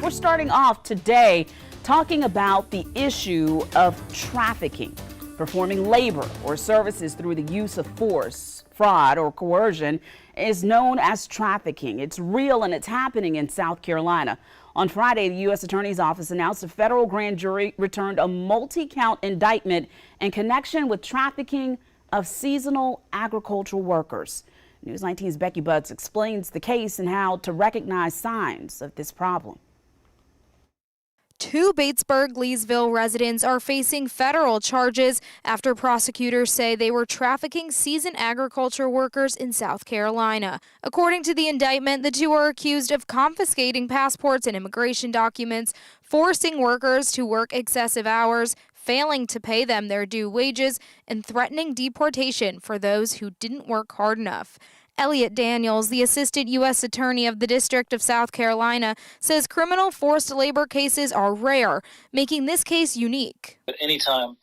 We're starting off today talking about the issue of trafficking, performing labor or services through the use of force, fraud, or coercion is known as trafficking. It's real and it's happening in South Carolina. On Friday, the U.S. Attorney's Office announced a federal grand jury returned a multi-count indictment in connection with trafficking of seasonal agricultural workers. News 19's Becky Buds explains the case and how to recognize signs of this problem. Two Batesburg-Leesville residents are facing federal charges after prosecutors say they were trafficking seasonal agriculture workers in South Carolina. According to the indictment, the two are accused of confiscating passports and immigration documents, forcing workers to work excessive hours, failing to pay them their due wages, and threatening deportation for those who didn't work hard enough. Elliot Daniels, the assistant U.S. attorney of the District of South Carolina, says criminal forced labor cases are rare, making this case unique. At any time,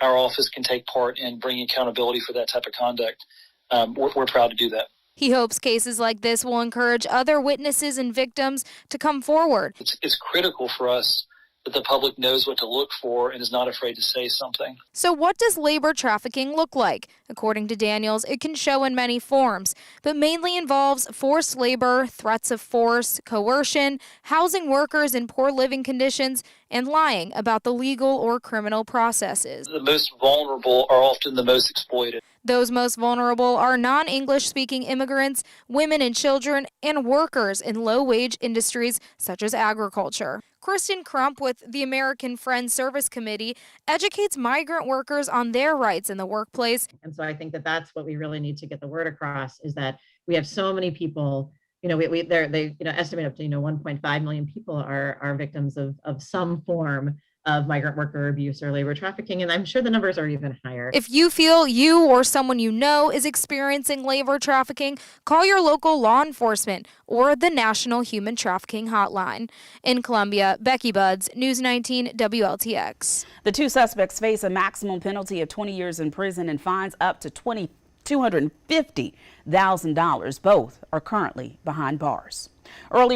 our office can take part in bringing accountability for that type of conduct. We're proud to do that. He hopes cases like this will encourage other witnesses and victims to come forward. It's critical for us that the public knows what to look for and is not afraid to say something. So what does labor trafficking look like? According to Daniels, it can show in many forms, but mainly involves forced labor, threats of force, coercion, housing workers in poor living conditions, and lying about the legal or criminal processes. The most vulnerable are often the most exploited. Those most vulnerable are non-English speaking immigrants, women and children, and workers in low-wage industries such as agriculture. Kristen Crump with the American Friends Service Committee educates migrant workers on their rights in the workplace. And so I think that that's what we really need to get the word across, is that we have so many people, they estimate up to 1.5 million people are victims of some form of migrant worker abuse or labor trafficking, and I'm sure the numbers are even higher. If you feel you or someone you know is experiencing labor trafficking, call your local law enforcement or the National Human Trafficking Hotline. In Columbia, Becky Buds, News 19 WLTX. The two suspects face a maximum penalty of 20 years in prison and fines up to $250,000. Both are currently behind bars. Earlier